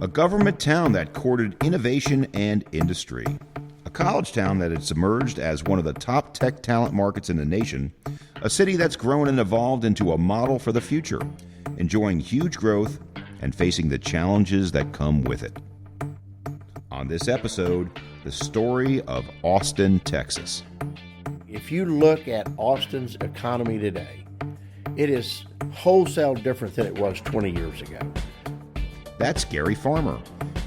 A government town that courted innovation and industry. A college town that has emerged as one of the top tech talent markets in the nation. A city that's grown and evolved into a model for the future, enjoying huge growth and facing the challenges that come with it. On this episode, the story of Austin, Texas. If you look at Austin's economy today, it is wholesale different than it was 20 years ago. That's Gary Farmer,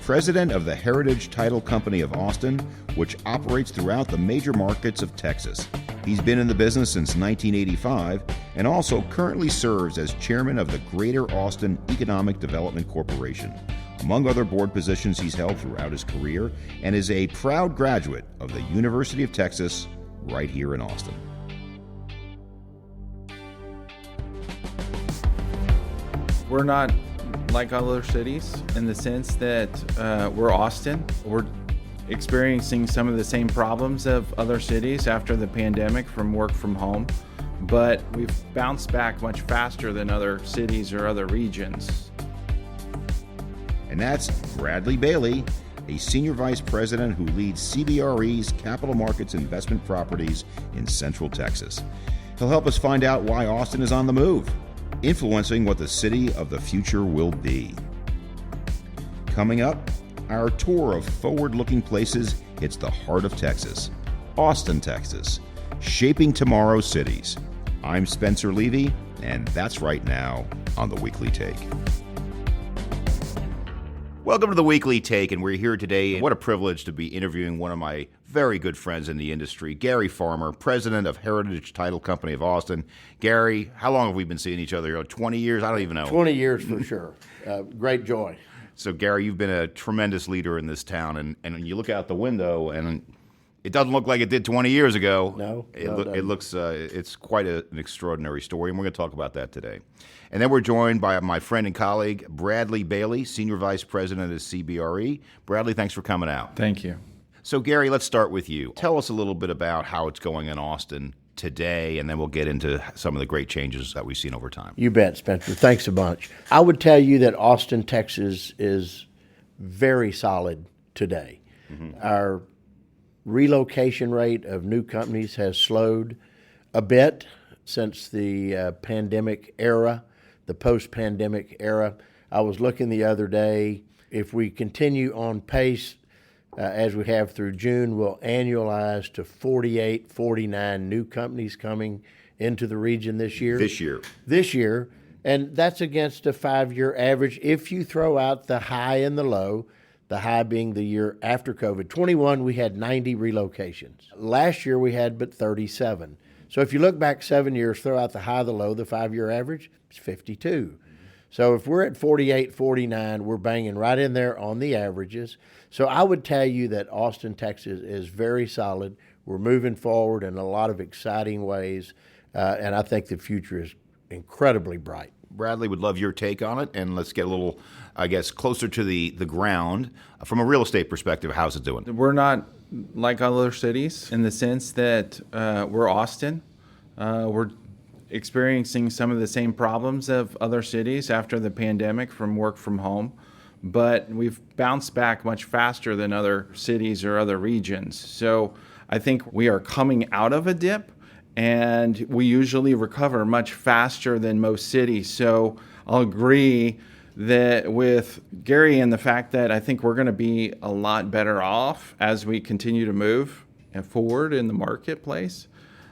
president of the Heritage Title Company of Austin, which operates throughout the major markets of Texas. He's been in the business since 1985 and also currently serves as chairman of the Greater Austin Economic Development Corporation. Among other board positions he's held throughout his career, and is a proud graduate of the University of Texas right here in Austin. We're not like other cities in the sense that we're Austin. We're experiencing some of the same problems of other cities after the pandemic from work from home, but we've bounced back much faster than other cities or other regions. And that's Bradley Bailey, a senior vice president who leads CBRE's Capital Markets Investment Properties in Central Texas. He'll help us find out why Austin is on the move, influencing what the city of the future will be. Coming up, our tour of forward-looking places hits the heart of Texas, Austin, Texas, shaping tomorrow's cities. I'm Spencer Levy, and that's right now on The Weekly Take. Welcome to The Weekly Take, and we're here today. What a privilege to be interviewing one of my very good friends in the industry, Gary Farmer, president of Heritage Title Company of Austin. Gary, how long have we been seeing each other? 20 years? I don't even know. 20 years for sure. Great joy. So, Gary, you've been a tremendous leader in this town, and when you look out the window, and it doesn't look like it did 20 years ago. No, it looks it's quite an extraordinary story, and we're going to talk about that today. And then we're joined by my friend and colleague, Bradley Bailey, Senior Vice President of CBRE. Bradley, thanks for coming out. Thank you. So, Gary, let's start with you. Tell us a little bit about how it's going in Austin today, and then we'll get into some of the great changes that we've seen over time. You bet, Spencer. Thanks a bunch. I would tell you that Austin, Texas is very solid today. Mm-hmm. Our relocation rate of new companies has slowed a bit since the pandemic era, the post-pandemic era. I was looking the other day, if we continue on pace as we have through June, we'll annualize to 48, 49 new companies coming into the region this year. This year, and that's against a 5-year average if you throw out the high and the low, the high being the year after COVID. 21, we had 90 relocations. Last year, we had but 37. So if you look back 7 years, throw out the high, the low, the 5-year average, it's 52. So if we're at 48, 49, we're banging right in there on the averages. So I would tell you that Austin, Texas is very solid. We're moving forward in a lot of exciting ways, and I think the future is incredibly bright. Bradley, would love your take on it, and let's get a little, I guess, closer to the ground. From a real estate perspective, how's it doing? We're not like other cities in the sense that we're Austin. We're experiencing some of the same problems of other cities after the pandemic from work from home, but we've bounced back much faster than other cities or other regions. So I think we are coming out of a dip, and we usually recover much faster than most cities. So I'll agree that with Gary and the fact that I think we're going to be a lot better off as we continue to move forward in the marketplace.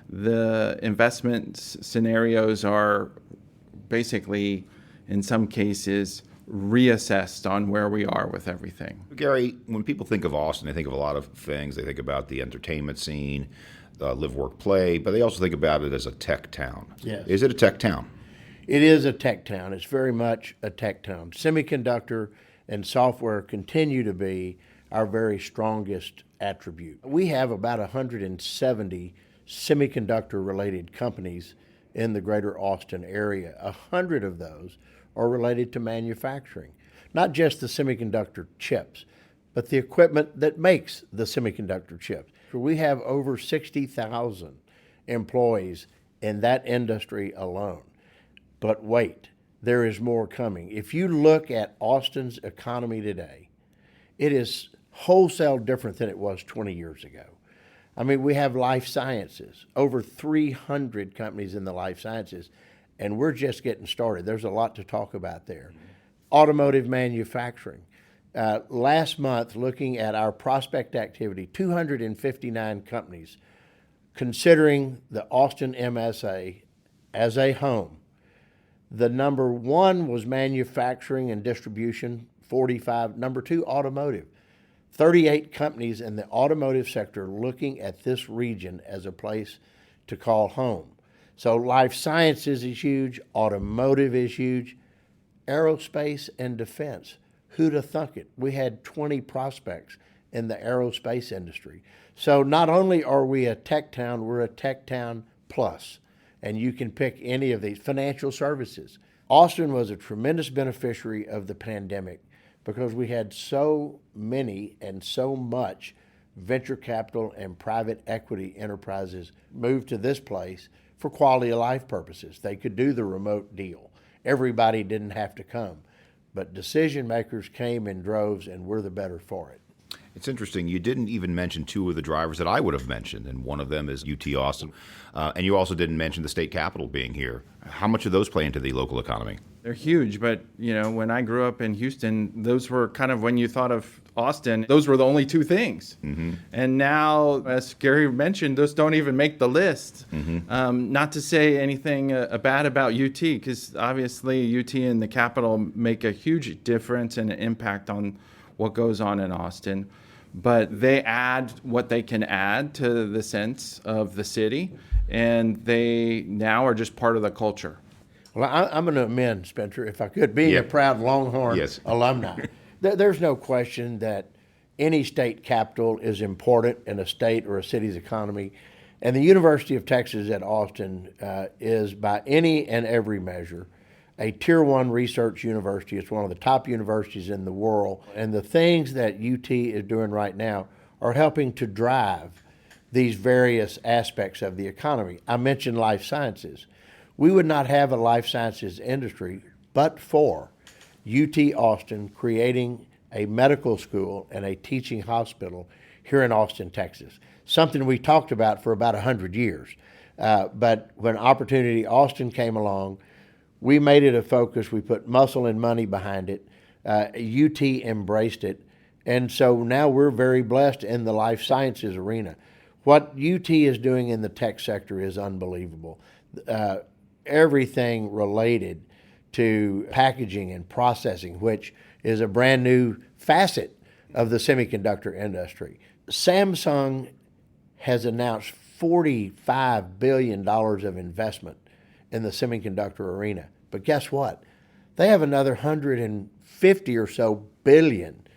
The investment scenarios are basically, in some cases, reassessed on where we are with everything. Gary, when people think of Austin, they think of a lot of things. They think about the entertainment scene, live, work, play, but they also think about it as a tech town. Yes. Is it a tech town? It is a tech town. It's very much a tech town. Semiconductor and software continue to be our very strongest attribute. We have about 170 semiconductor-related companies in the greater Austin area. 100 of those are related to manufacturing, not just the semiconductor chips, but the equipment that makes the semiconductor chips. We have over 60,000 employees in that industry alone. But wait, there is more coming. If you look at Austin's economy today, it is wholesale different than it was 20 years ago. I mean, we have life sciences, over 300 companies in the life sciences, and we're just getting started. There's a lot to talk about there. Automotive manufacturing. Last month, looking at our prospect activity, 259 companies considering the Austin MSA as a home. The number one was manufacturing and distribution, 45. Number two, automotive. 38 companies in the automotive sector looking at this region as a place to call home. So life sciences is huge, automotive is huge, aerospace and defense. Who'd have thunk it? We had 20 prospects in the aerospace industry. So not only are we a tech town, we're a tech town plus. And you can pick any of these. Financial services. Austin was a tremendous beneficiary of the pandemic because we had so many and so much venture capital and private equity enterprises move to this place for quality of life purposes. They could do the remote deal. Everybody didn't have to come, but decision makers came in droves, and we're the better for it. It's interesting. You didn't even mention two of the drivers that I would have mentioned, and one of them is UT Austin. And you also didn't mention the state capitol being here. How much do those play into the local economy? They're huge, but when I grew up in Houston, those were kind of, when you thought of Austin, those were the only two things. Mm-hmm. And now, as Gary mentioned, those don't even make the list. Mm-hmm. Not to say anything bad about UT, because obviously UT and the Capitol make a huge difference and an impact on what goes on in Austin. But they add what they can add to the sense of the city, and they now are just part of the culture. Well, I'm going to amend, Spencer, if I could, being a proud Longhorn alumni. There's no question that any state capital is important in a state or a city's economy. And the University of Texas at Austin is, by any and every measure, a Tier 1 research university. It's one of the top universities in the world. And the things that UT is doing right now are helping to drive these various aspects of the economy. I mentioned life sciences. We would not have a life sciences industry but for UT Austin creating a medical school and a teaching hospital here in Austin, Texas. Something we talked about for about 100 years. But when Opportunity Austin came along, we made it a focus. We put muscle and money behind it. UT embraced it. And so now we're very blessed in the life sciences arena. What UT is doing in the tech sector is unbelievable. Everything related to packaging and processing, which is a brand new facet of the semiconductor industry. Samsung has announced $45 billion of investment in the semiconductor arena. But guess what? They have another 150 or so billion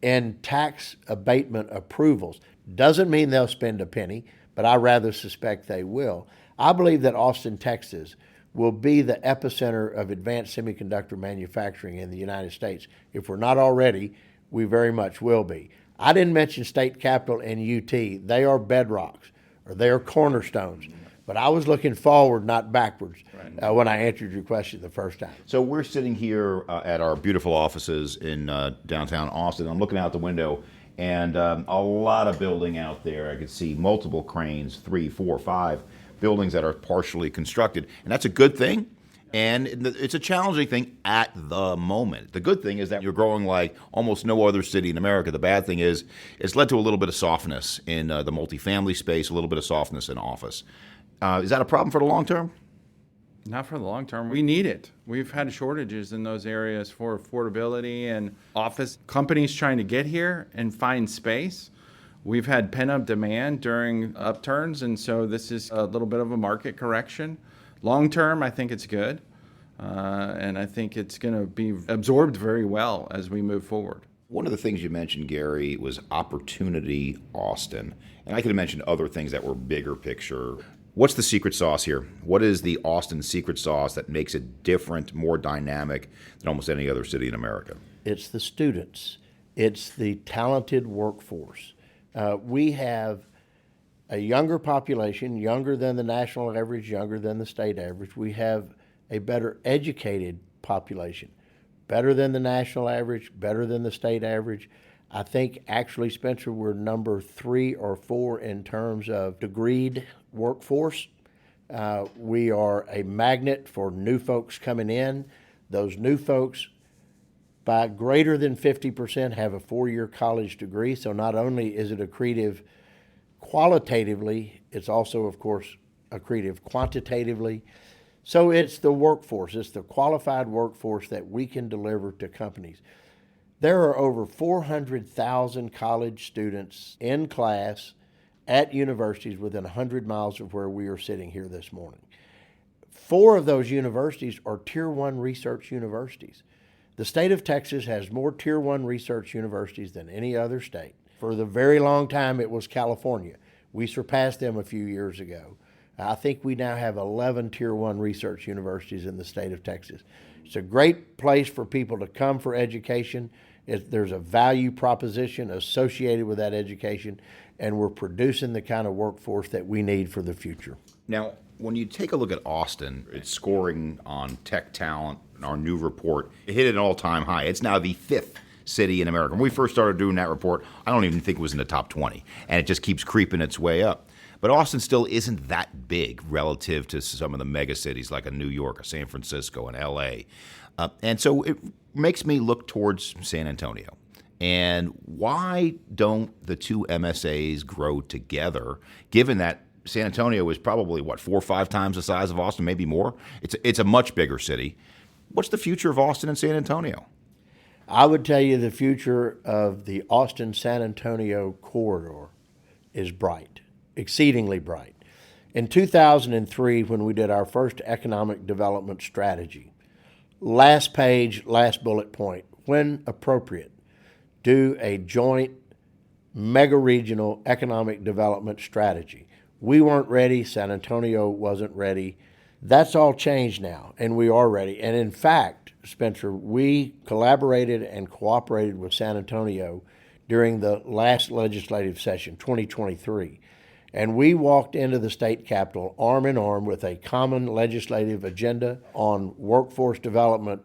in tax abatement approvals. Doesn't mean they'll spend a penny, but I rather suspect they will. I believe that Austin, Texas will be the epicenter of advanced semiconductor manufacturing in the United States. If we're not already, we very much will be. I didn't mention state capital and UT. They are bedrocks, or they are cornerstones. But I was looking forward, not backwards, when I answered your question the first time. So we're sitting here at our beautiful offices in downtown Austin. I'm looking out the window, and a lot of building out there. I could see multiple cranes, 3, 4, 5 buildings that are partially constructed. And that's a good thing. And it's a challenging thing at the moment. The good thing is that you're growing like almost no other city in America. The bad thing is it's led to a little bit of softness in the multifamily space, a little bit of softness in office. Is that a problem for the long term? Not for the long term. We need it. We've had shortages in those areas for affordability and office companies trying to get here and find space. We've had pent-up demand during upturns, and so this is a little bit of a market correction. Long term, I think it's good, and I think it's going to be absorbed very well as we move forward. One of the things you mentioned, Gary, was Opportunity Austin. And I could have mentioned other things that were bigger picture. What's the secret sauce here? What is the Austin secret sauce that makes it different, more dynamic than almost any other city in America? It's the students. It's the talented workforce. We have a younger population, younger than the national average, younger than the state average. We have a better educated population. Better than the national average, better than the state average. I think actually, Spencer, we're number 3 or 4 in terms of degreed workforce. We are a magnet for new folks coming in. Those new folks, by greater than 50%, have a 4-year college degree. So not only is it accretive qualitatively, it's also, of course, accretive quantitatively. So it's the workforce, it's the qualified workforce that we can deliver to companies. There are over 400,000 college students in class at universities within 100 miles of where we are sitting here this morning. 4 of those universities are Tier 1 research universities. The state of Texas has more Tier 1 research universities than any other state. For the very long time, it was California. We surpassed them a few years ago. I think we now have 11 Tier 1 research universities in the state of Texas. It's a great place for people to come for education. There's a value proposition associated with that education, and we're producing the kind of workforce that we need for the future. Now, when you take a look at Austin, its scoring on tech talent, in our new report, it hit an all-time high. It's now the 5th city in America. When we first started doing that report, I don't even think it was in the top 20, and it just keeps creeping its way up. But Austin still isn't that big relative to some of the mega cities like a New York, a San Francisco, and L.A. And so it makes me look towards San Antonio. And why don't the two MSAs grow together, given that San Antonio is probably, 4 or 5 times the size of Austin, maybe more? It's a much bigger city. What's the future of Austin and San Antonio? I would tell you the future of the Austin-San Antonio corridor is bright, exceedingly bright. In 2003, when we did our first economic development strategy, last page, last bullet point, when appropriate, do a joint mega-regional economic development strategy. We weren't ready. San Antonio wasn't ready. That's all changed now, and we are ready. And in fact, Spencer, we collaborated and cooperated with San Antonio during the last legislative session, 2023. And we walked into the state capitol arm in arm with a common legislative agenda on workforce development,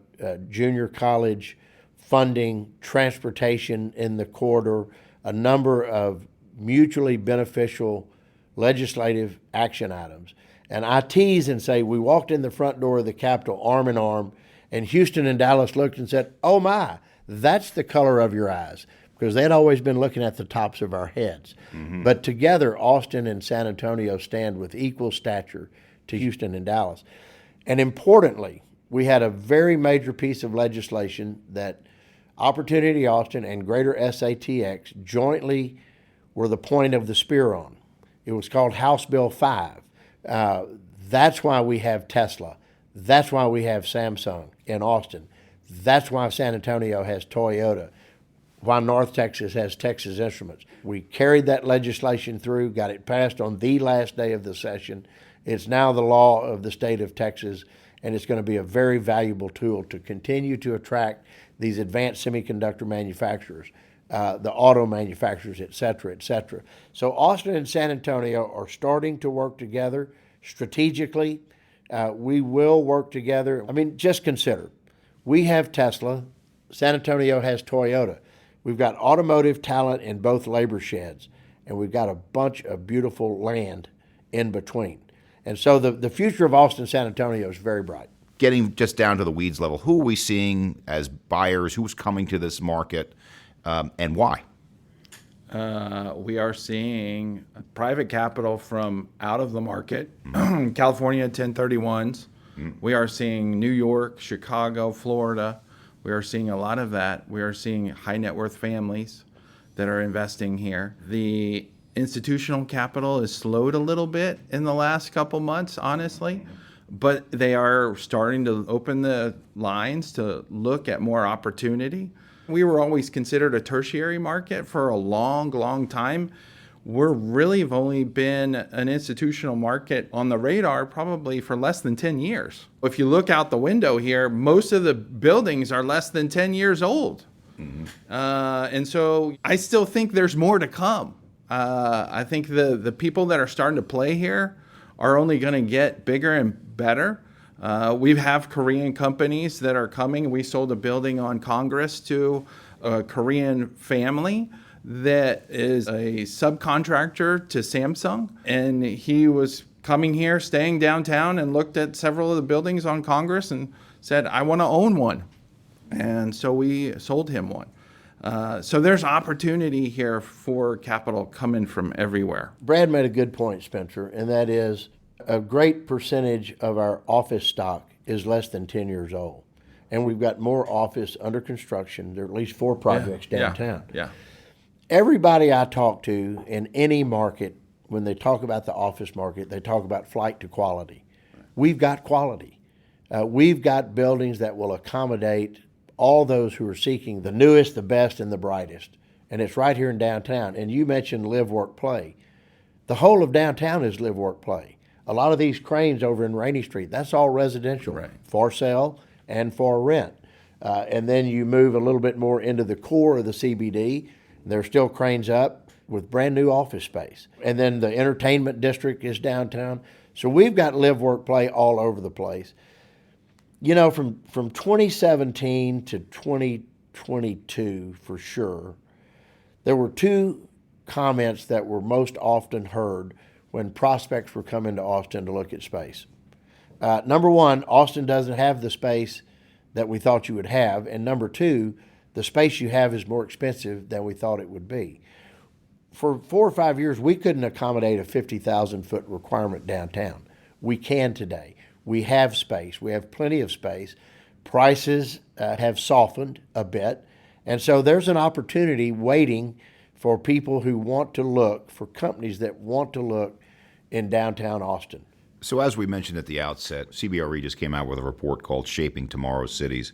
junior college funding, transportation in the corridor, a number of mutually beneficial legislative action items. And I tease and say we walked in the front door of the Capitol arm in arm, and Houston and Dallas looked and said, "Oh my, that's the color of your eyes," because they'd always been looking at the tops of our heads. Mm-hmm. But together, Austin and San Antonio stand with equal stature to Houston and Dallas. And importantly, we had a very major piece of legislation that Opportunity Austin and Greater SATX jointly were the point of the spear on. It was called House Bill 5. That's why we have Tesla. That's why we have Samsung in Austin. That's why San Antonio has Toyota. Why North Texas has Texas Instruments. We carried that legislation through, got it passed on the last day of the session. It's now the law of the state of Texas, and it's going to be a very valuable tool to continue to attract these advanced semiconductor manufacturers, the auto manufacturers, et cetera, et cetera. So Austin and San Antonio are starting to work together strategically. We will work together. I mean, just consider, we have Tesla, San Antonio has Toyota. We've got automotive talent in both labor sheds, and we've got a bunch of beautiful land in between. And so the future of Austin, San Antonio is very bright. Getting just down to the weeds level, who are we seeing as buyers? Who's coming to this market, and why? We are seeing private capital from out of the market, California 1031s. We are seeing New York, Chicago, Florida. We are seeing a lot of that. We are seeing high net worth families that are investing here. The institutional capital has slowed a little bit in the last couple months, honestly, but they are starting to open the lines to look at more opportunity. We were always considered a tertiary market for a long, long time. We're really have only been an institutional market on the radar probably for less than 10 years. If you look out the window here, most of the buildings are less than 10 years old. Mm-hmm. And so I still think there's more to come. I think the people that are starting to play here are only going to get bigger and better. We have Korean companies that are coming. We sold a building on Congress to a Korean family that is a subcontractor to Samsung. And he was coming here, staying downtown, and looked at several of the buildings on Congress and said, I want to own one. And so we sold him one. So there's opportunity here for capital coming from everywhere. Brad made a good point, Spencer, and that is a great percentage of our office stock is less than 10 years old. And we've got more office under construction. There are at least 4 projects downtown. Yeah. Everybody I talk to in any market, when they talk about the office market, they talk about flight to quality. We've got quality. We've got buildings that will accommodate all those who are seeking the newest, the best, and the brightest. And it's right here in downtown. And you mentioned live, work, play. The whole of downtown is live, work, play. A lot of these cranes over in Rainey Street, that's all residential, Right. For sale and for rent. And then you move a little bit more into the core of the CBD. There's still cranes up with brand new office space. And then the entertainment district is downtown. So we've got live, work, play all over the place. You know, from 2017 to 2022, for sure, there were 2 comments that were most often heard when prospects were coming to Austin to look at space. Number 1, Austin doesn't have the space that we thought you would have. And number 2, the space you have is more expensive than we thought it would be. For 4 or 5 years, we couldn't accommodate a 50,000 foot requirement downtown. We can today. We have space. We have plenty of space. Prices have softened a bit. And so there's an opportunity waiting for people who want to look, for companies that want to look in downtown Austin. So as we mentioned at the outset, CBRE just came out with a report called Shaping Tomorrow's Cities.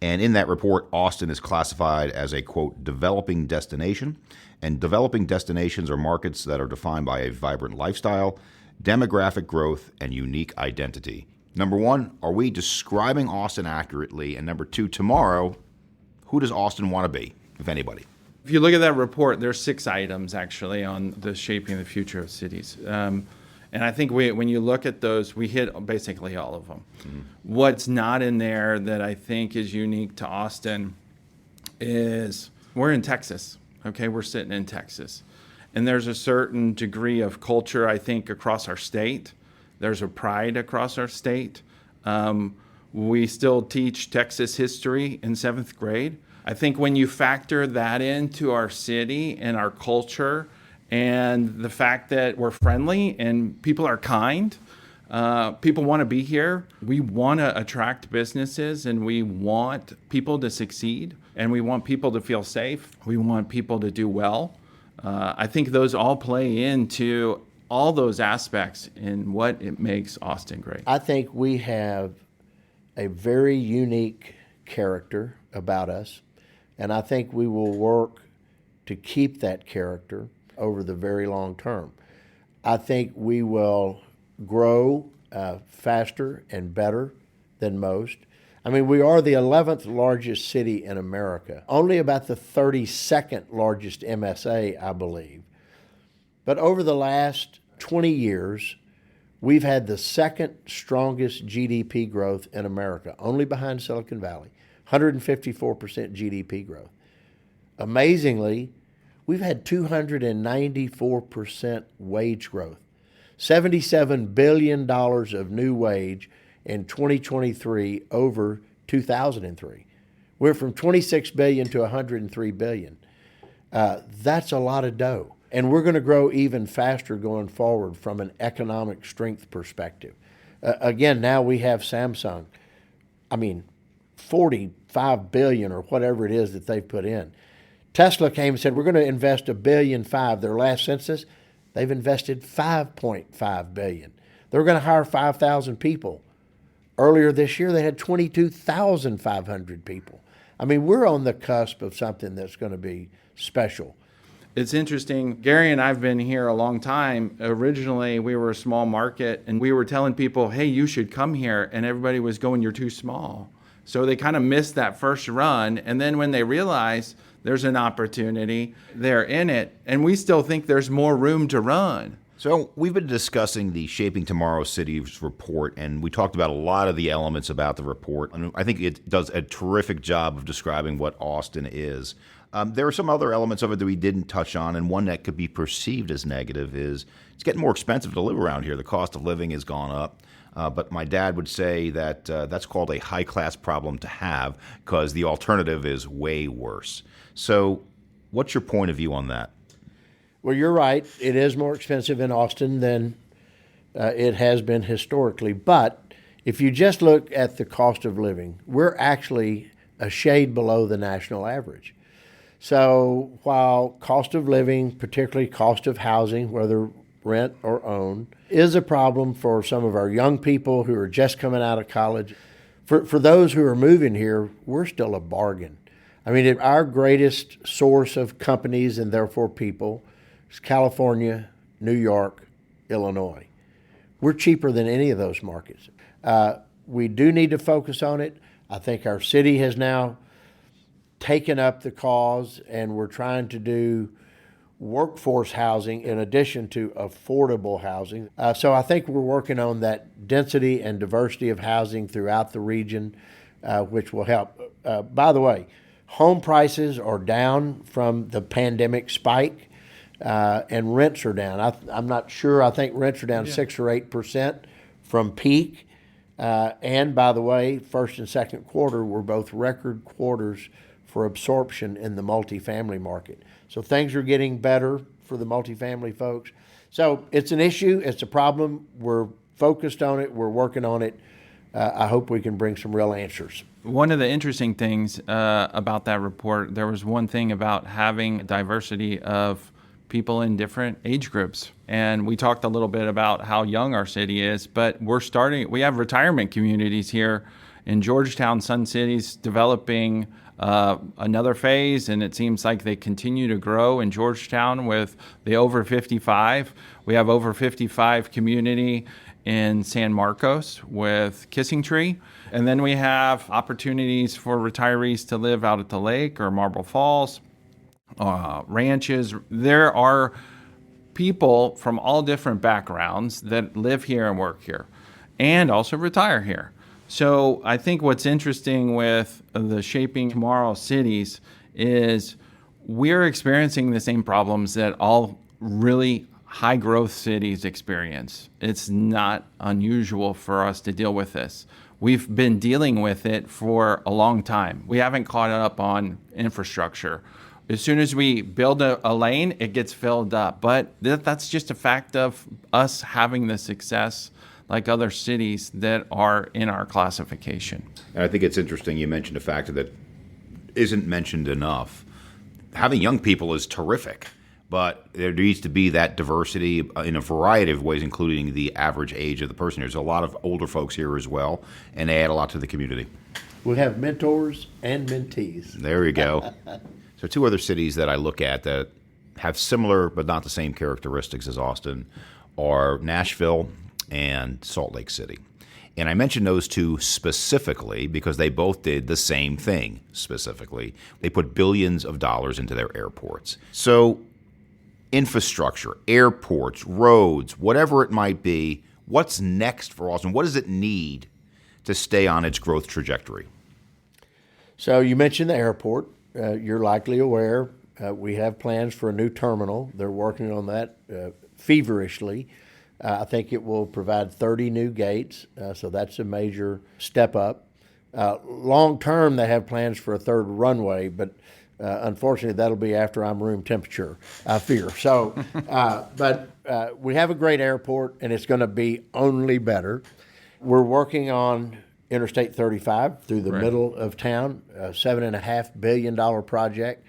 And in that report, Austin is classified as a, quote, developing destination. And developing destinations are markets that are defined by a vibrant lifestyle, demographic growth, and unique identity. Number 1, are we describing Austin accurately? And number 2, tomorrow, who does Austin want to be, if anybody? If you look at that report, there's 6 items actually on the shaping the future of cities. And I think when you look at those, we hit basically all of them. Mm-hmm. What's not in there that I think is unique to Austin is we're in Texas, okay? We're sitting in Texas. And there's a certain degree of culture, I think, across our state. There's a pride across our state. We still teach Texas history in 7th grade. I think when you factor that into our city and our culture, and the fact that we're friendly and people are kind, people want to be here. We want to attract businesses and we want people to succeed and we want people to feel safe. We want people to do well. I think those all play into all those aspects in what it makes Austin great. I think we have a very unique character about us, and I think we will work to keep that character over the very long term. I think we will grow faster and better than most. I mean, we are the 11th largest city in America, only about the 32nd largest MSA, I believe. But over the last 20 years, we've had the 2nd strongest GDP growth in America, only behind Silicon Valley, 154% GDP growth. Amazingly, we've had 294% wage growth, $77 billion of new wage in 2023 over 2003. We're from $26 billion to $103 billion. That's a lot of dough. And we're going to grow even faster going forward from an economic strength perspective. Again, now we have Samsung. I mean, $45 billion or whatever it is that they've put in. Tesla came and said, we're going to invest $1.5 billion. Their last census, they've invested $5.5 billion. They're going to hire 5,000 people. Earlier this year, they had 22,500 people. I mean, we're on the cusp of something that's going to be special. It's interesting. Gary and I have been here a long time. Originally, we were a small market, and we were telling people, hey, you should come here. And everybody was going, you're too small. So they kind of missed that first run. And then when they realize there's an opportunity, they're in it. And we still think there's more room to run. So we've been discussing the Shaping Tomorrow's Cities report, and we talked about a lot of the elements about the report. And I think it does a terrific job of describing what Austin is. There are some other elements of it that we didn't touch on, and one that could be perceived as negative is it's getting more expensive to live around here. The cost of living has gone up. But my dad would say that that's called a high-class problem to have because the alternative is way worse. So what's your point of view on that? Well, you're right. It is more expensive in Austin than it has been historically. But if you just look at the cost of living, we're actually a shade below the national average. So while cost of living, particularly cost of housing, whether rent or own, is a problem for some of our young people who are just coming out of college, for those who are moving here, we're still a bargain. I mean, our greatest source of companies and therefore people is California, New York, Illinois. We're cheaper than any of those markets. We do need to focus on it. I think our city has now taken up the cause, and we're trying to do workforce housing in addition to affordable housing. So I think we're working on that density and diversity of housing throughout the region, which will help. By the way, home prices are down from the pandemic spike. And rents are down. I'm not sure. I think rents are down 6 or 8% from peak. And by the way, first and second quarter were both record quarters for absorption in the multifamily market. So things are getting better for the multifamily folks. So it's an issue. It's a problem. We're focused on it. We're working on it. I hope we can bring some real answers. One of the interesting things about that report, there was one thing about having diversity of people in different age groups. And we talked a little bit about how young our city is, but we have retirement communities here in Georgetown. Sun City's developing another phase, and it seems like they continue to grow in Georgetown with the over 55. We have over 55 community in San Marcos with Kissing Tree. And then we have opportunities for retirees to live out at the lake or Marble Falls. Ranches. There are people from all different backgrounds that live here and work here and also retire here. So I think what's interesting with the Shaping Tomorrow Cities is we're experiencing the same problems that all really high growth cities experience. It's not unusual for us to deal with this. We've been dealing with it for a long time. We haven't caught up on infrastructure. As soon as we build a lane, it gets filled up. But that's just a fact of us having the success like other cities that are in our classification. And I think it's interesting you mentioned a factor that isn't mentioned enough. Having young people is terrific, but there needs to be that diversity in a variety of ways, including the average age of the person. There's a lot of older folks here as well, and they add a lot to the community. We have mentors and mentees. There you go. So two other cities that I look at that have similar but not the same characteristics as Austin are Nashville and Salt Lake City. And I mention those two specifically because they both did the same thing specifically. They put billions of dollars into their airports. So infrastructure, airports, roads, whatever it might be, what's next for Austin? What does it need to stay on its growth trajectory? So you mentioned the airport. You're likely aware we have plans for a new terminal. They're working on that feverishly. I think it will provide 30 new gates, so that's a major step up. Long term, they have plans for a third runway, but unfortunately, that'll be after I'm room temperature, I fear. So, but we have a great airport, and it's going to be only better. We're working on Interstate 35 through the middle of town, a $7.5 billion project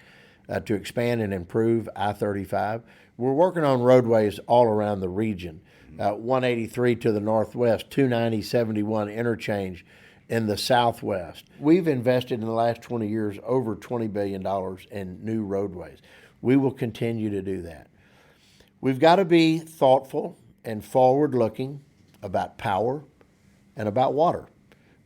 to expand and improve I-35. We're working on roadways all around the region, 183 to the northwest, 290-71 interchange in the southwest. We've invested in the last 20 years over $20 billion in new roadways. We will continue to do that. We've got to be thoughtful and forward-looking about power and about water.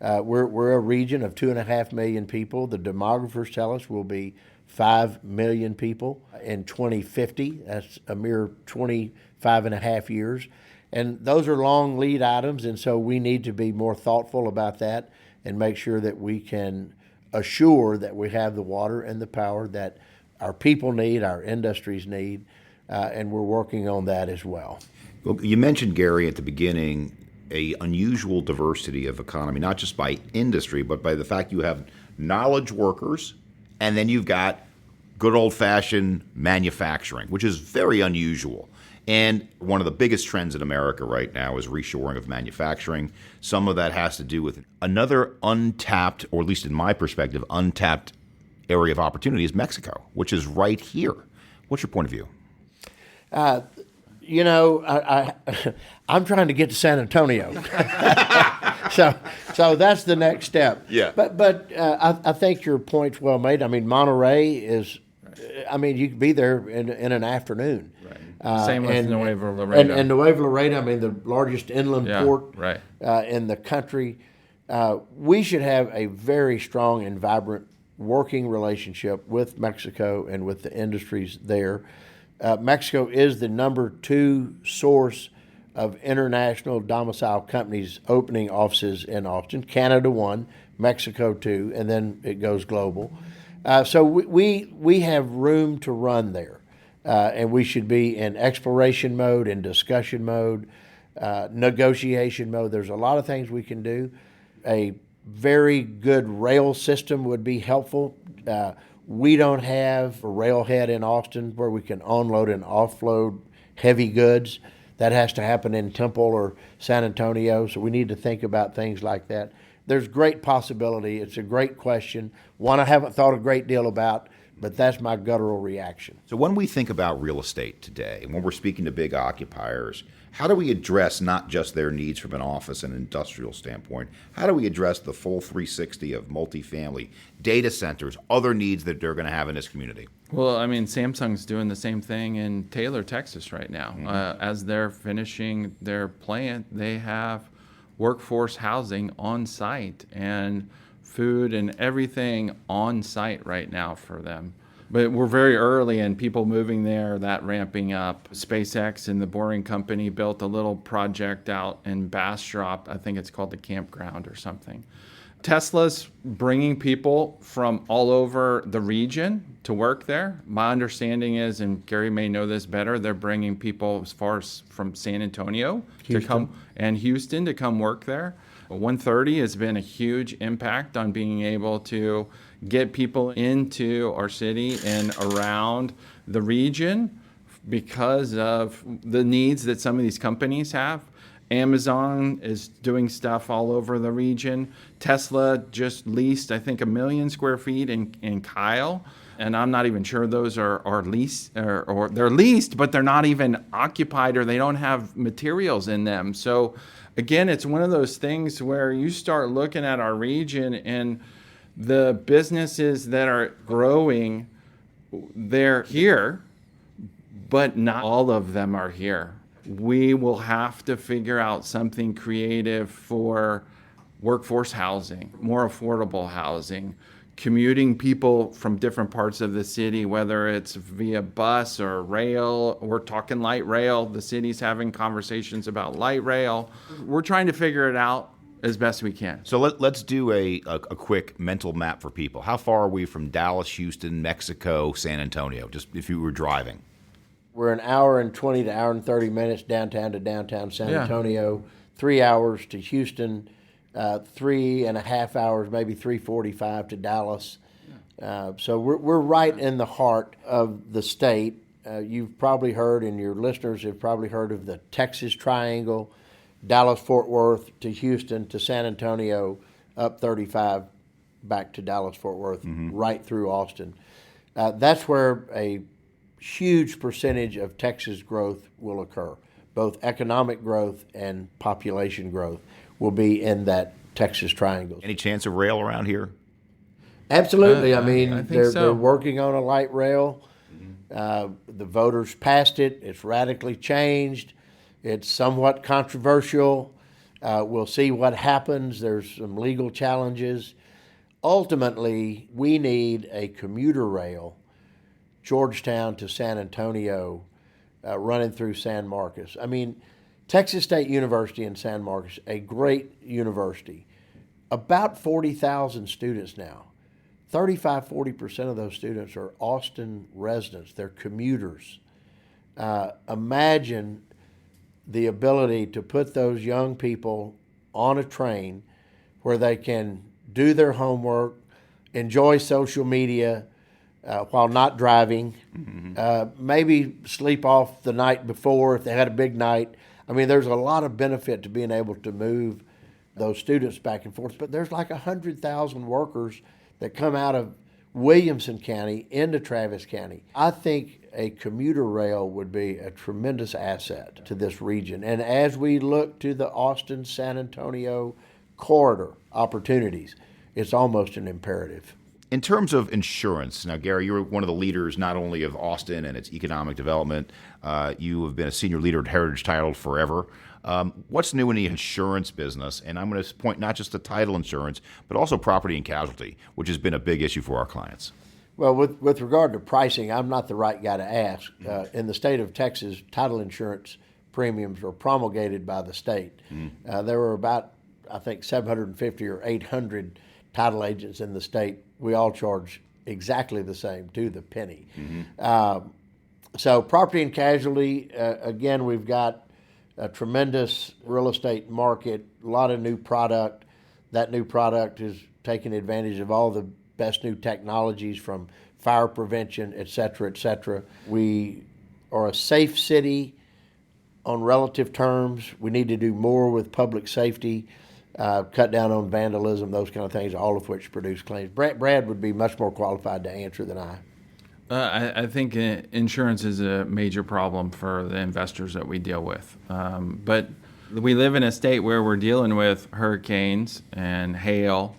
We're a region of 2.5 million people. The demographers tell us we'll be 5 million people in 2050. That's a mere 20, 5.5 years. And those are long lead items, and so we need to be more thoughtful about that and make sure that we can assure that we have the water and the power that our people need, our industries need, and we're working on that as well. Well, you mentioned, Gary, at the beginning, a unusual diversity of economy, not just by industry, but by the fact you have knowledge workers, and then you've got good old-fashioned manufacturing, which is very unusual. And one of the biggest trends in America right now is reshoring of manufacturing. Some of that has to do with another untapped, or at least in my perspective, untapped area of opportunity is Mexico, which is right here. What's your point of view? I'm trying to get to San Antonio, so that's the next step. Yeah. But I think your point's well made. I mean, Monterey is, you could be there in an afternoon. Right. Same with Nuevo Laredo. And Nuevo Laredo, the largest inland port right. In the country. We should have a very strong and vibrant working relationship with Mexico and with the industries there. Mexico is the number 2 source of international domicile companies opening offices in Austin. Canada 1, Mexico 2, and then it goes global. So we have room to run there, and we should be in exploration mode, in discussion mode, negotiation mode. There's a lot of things we can do. A very good rail system would be helpful. We don't have a railhead in Austin where we can unload and offload heavy goods. That has to happen in Temple or San Antonio, so we need to think about things like that. There's great possibility. It's a great question, one I haven't thought a great deal about, but that's my guttural reaction. So when we think about real estate today, and when we're speaking to big occupiers, how do we address not just their needs from an office and industrial standpoint? How do we address the full 360 of multifamily, data centers, other needs that they're going to have in this community? Well, Samsung's doing the same thing in Taylor, Texas right now. As they're finishing their plant, they have workforce housing on site and food and everything on site right now for them. But we're very early in people moving there, that ramping up. SpaceX and the Boring Company built a little project out in Bastrop. I think it's called the Campground or something. Tesla's bringing people from all over the region to work there. My understanding is, and Gary may know this better, they're bringing people as far as from San Antonio to come, and Houston to come work there. 130 has been a huge impact on being able to get people into our city and around the region because of the needs that some of these companies have. Amazon is doing stuff all over the region. Tesla just leased, I think, 1 million square feet in Kyle. And I'm not even sure those are leased, or they're leased, but they're not even occupied, or they don't have materials in them. So again, it's one of those things where you start looking at our region and the businesses that are growing, they're here, but not all of them are here. We will have to figure out something creative for workforce housing, more affordable housing, commuting people from different parts of the city, whether it's via bus or rail. We're talking light rail. The city's having conversations about light rail. We're trying to figure it out as best we can. So let's do a quick mental map for people. How far are we from Dallas, Houston, Mexico, San Antonio, just if you were driving? We're an hour and 20 to hour and 30 minutes downtown to downtown San Antonio, 3 hours to Houston, 3.5 hours, maybe 3:45 to Dallas. So we're right in the heart of the state. You've probably heard, and your listeners have probably heard of the Texas Triangle, Dallas-Fort Worth to Houston to San Antonio, up 35 back to Dallas-Fort Worth, right through Austin. That's where a huge percentage of Texas growth will occur. Both economic growth and population growth will be in that Texas Triangle. Any chance of rail around here? Absolutely. I think They're working on a light rail. The voters passed it. It's radically changed. It's somewhat controversial. We'll see what happens. There's some legal challenges. Ultimately, we need a commuter rail, Georgetown to San Antonio, running through San Marcos. I mean, Texas State University in San Marcos, a great university, about 40,000 students now. 35–40% of those students are Austin residents. They're commuters. Imagine the ability to put those young people on a train where they can do their homework, enjoy social media while not driving, maybe sleep off the night before if they had a big night. I mean, there's a lot of benefit to being able to move those students back and forth. But there's like 100,000 workers that come out of Williamson County into Travis County. I think a commuter rail would be a tremendous asset to this region. And as we look to the Austin-San Antonio corridor opportunities, it's almost an imperative. In terms of insurance, now, Gary, you're one of the leaders not only of Austin and its economic development. You have been a senior leader at Heritage Title forever. What's new in the insurance business? And I'm going to point not just to title insurance, but also property and casualty, which has been a big issue for our clients. Well, with regard to pricing, I'm not the right guy to ask. In the state of Texas, title insurance premiums were promulgated by the state. There were about, I think, 750 or 800 title agents in the state. We all charge exactly the same, to the penny. So property and casualty, again, we've got a tremendous real estate market, a lot of new product. That new product is taking advantage of all the best new technologies from fire prevention, et cetera, et cetera. We are a safe city on relative terms. We need to do more with public safety, cut down on vandalism, those kind of things, all of which produce claims. Brad would be much more qualified to answer than I. I think insurance is a major problem for the investors that we deal with. But we live in a state where we're dealing with hurricanes and hail,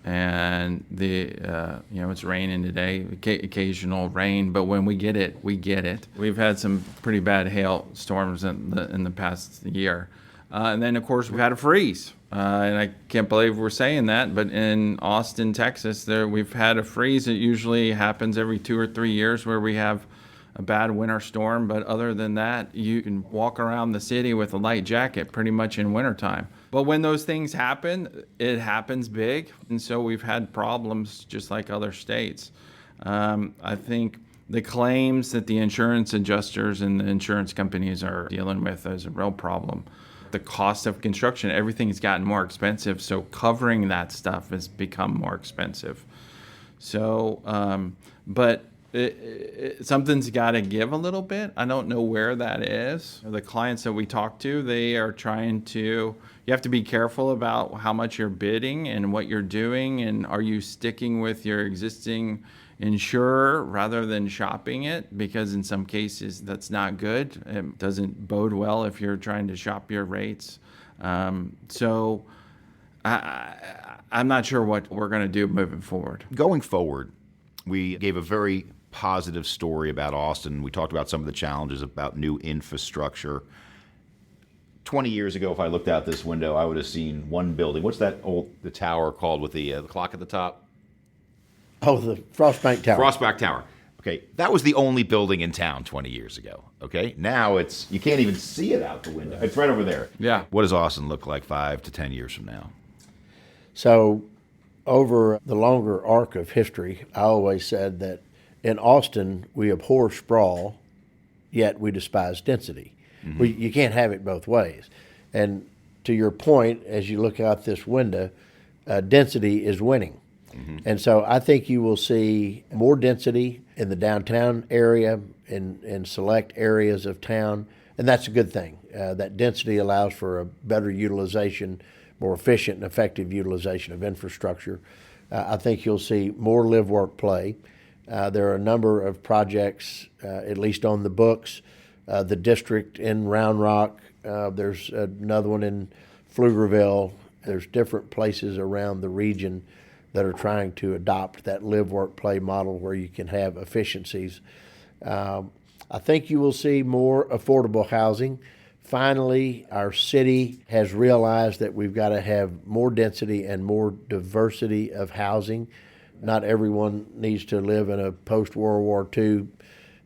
and it's raining today, occasional rain. But when we get it, we get it. We've had some pretty bad hail storms in the past year. And then, of course, we've had a freeze. And I can't believe we're saying that, but in Austin, Texas, we've had a freeze. It usually happens every 2 or 3 years where we have a bad winter storm. But other than that, you can walk around the city with a light jacket pretty much in wintertime. But when those things happen, it happens big. And so we've had problems just like other states. I think the claims that the insurance adjusters and the insurance companies are dealing with is a real problem. The cost of construction, everything's gotten more expensive, so covering that stuff has become more expensive. So, but something's got to give a little bit. I don't know where that is. The clients that we talk to, they are trying to, you have to be careful about how much you're bidding and what you're doing, and are you sticking with your existing insurer rather than shopping it, because in some cases that's not good. It doesn't bode well if you're trying to shop your rates. So I'm not sure what we're going to do moving forward. Going forward, we gave a very positive story about Austin. We talked about some of the challenges about new infrastructure. 20 years ago, if I looked out this window, I would have seen one building. What's that the tower called with the clock at the top? Oh, the Frostbank Tower. Frostbank Tower. Okay, that was the only building in town 20 years ago. Okay, now you can't even see it out the window. It's right over there. Yeah. What does Austin look like 5 to 10 years from now? So, over the longer arc of history, I always said that in Austin, we abhor sprawl, yet we despise density. You can't have it both ways. And to your point, as you look out this window, density is winning. And so I think you will see more density in the downtown area, in select areas of town, and that's a good thing. That density allows for a better utilization, more efficient and effective utilization of infrastructure. I think you'll see more live, work, play. There are a number of projects, at least on the books. The district in Round Rock, there's another one in Pflugerville. There's different places around the region that are trying to adopt that live, work, play model where you can have efficiencies. I think you will see more affordable housing. Finally, our city has realized that we've got to have more density and more diversity of housing. Not everyone needs to live in a post-World War II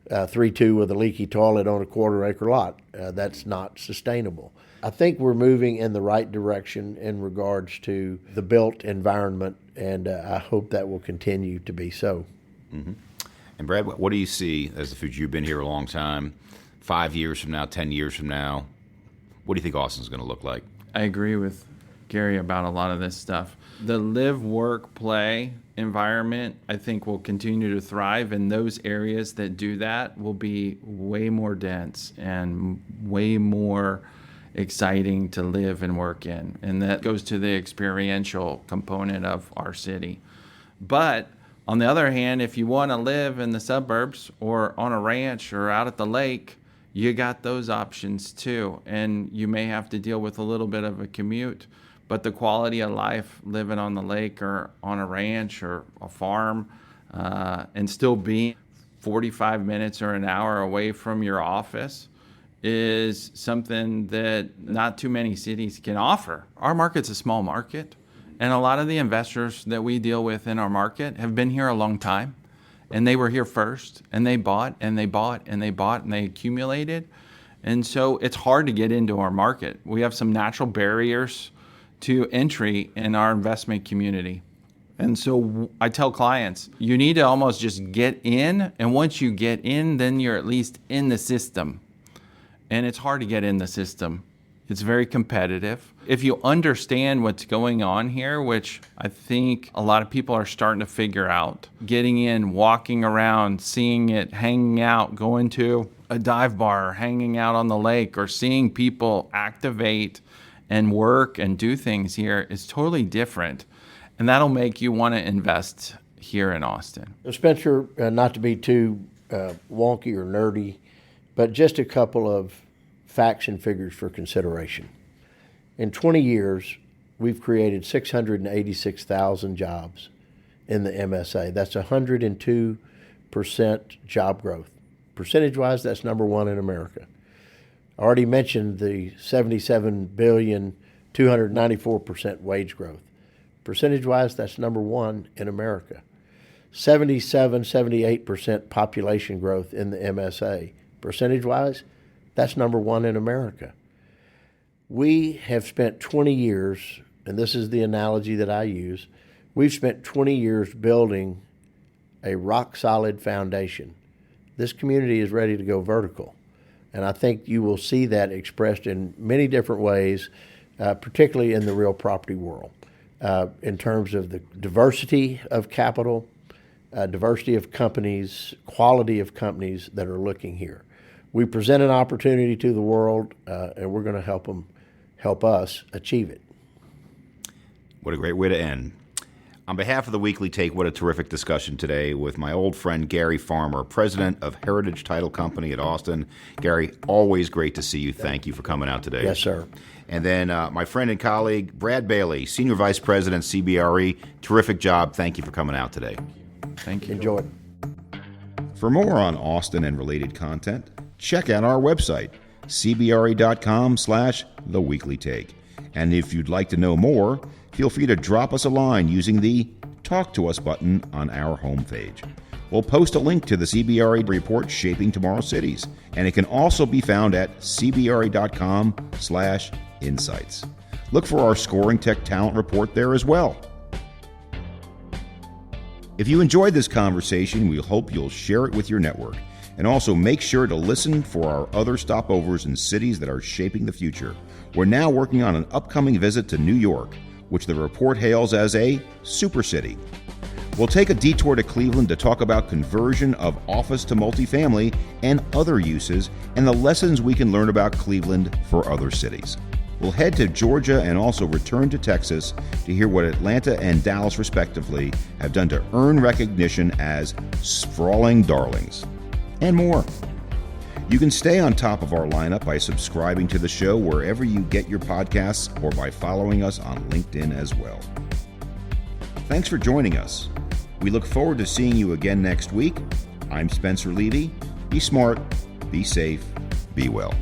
3-2 with a leaky toilet on a quarter-acre lot. That's not sustainable. I think we're moving in the right direction in regards to the built environment, and I hope that will continue to be so. Mm-hmm. And Brad, what do you see as the future? You've been here a long time. 5 years from now, 10 years from now, what do you think Austin's going to look like? I agree with Gary about a lot of this stuff. The live, work, play environment, I think, will continue to thrive, and those areas that do that will be way more dense and way more exciting to live and work in. And that goes to the experiential component of our city. But on the other hand, if you want to live in the suburbs or on a ranch or out at the lake, you got those options too. And you may have to deal with a little bit of a commute, but the quality of life living on the lake or on a ranch or a farm and still being 45 minutes or an hour away from your office is something that not too many cities can offer. Our market's a small market, and a lot of the investors that we deal with in our market have been here a long time, and they were here first, and they bought, and they bought, and they bought, and they accumulated. And so it's hard to get into our market. We have some natural barriers to entry in our investment community. And so I tell clients, you need to almost just get in, and once you get in, then you're at least in the system. And it's hard to get in the system. It's very competitive. If you understand what's going on here, which I think a lot of people are starting to figure out, getting in, walking around, seeing it, hanging out, going to a dive bar, hanging out on the lake, or seeing people activate and work and do things here is totally different. And that'll make you want to invest here in Austin. Spencer, not to be too wonky or nerdy, but just a couple of facts and figures for consideration. In 20 years, we've created 686,000 jobs in the MSA. That's 102% job growth. Percentage-wise, that's number one in America. I already mentioned the $77 billion, 294% wage growth. Percentage-wise, that's number one in America. 78% population growth in the MSA. Percentage-wise, that's number one in America. We have spent 20 years, and this is the analogy that I use, we've spent 20 years building a rock-solid foundation. This community is ready to go vertical, and I think you will see that expressed in many different ways, particularly in the real property world, in terms of the diversity of capital, diversity of companies, quality of companies that are looking here. We present an opportunity to the world, and we're going to help us achieve it. What a great way to end. On behalf of the Weekly Take, what a terrific discussion today with my old friend Gary Farmer, president of Heritage Title Company at Austin. Gary, always great to see you. Thank you for coming out today. Yes, sir. And then my friend and colleague, Brad Bailey, senior vice president, CBRE. Terrific job. Thank you for coming out today. Thank you. Enjoy it. For more on Austin and related content, check out our website, cbre.com/theweeklytake. And if you'd like to know more, feel free to drop us a line using the Talk to Us button on our homepage. We'll post a link to the CBRE report Shaping Tomorrow's Cities, and it can also be found at cbre.com/insights. Look for our Scoring Tech Talent report there as well. If you enjoyed this conversation, we hope you'll share it with your network. And also make sure to listen for our other stopovers in cities that are shaping the future. We're now working on an upcoming visit to New York, which the report hails as a super city. We'll take a detour to Cleveland to talk about conversion of office to multifamily and other uses and the lessons we can learn about Cleveland for other cities. We'll head to Georgia and also return to Texas to hear what Atlanta and Dallas respectively have done to earn recognition as sprawling darlings. And more. You can stay on top of our lineup by subscribing to the show wherever you get your podcasts or by following us on LinkedIn as well. Thanks for joining us. We look forward to seeing you again next week. I'm Spencer Levy. Be smart, be safe, be well.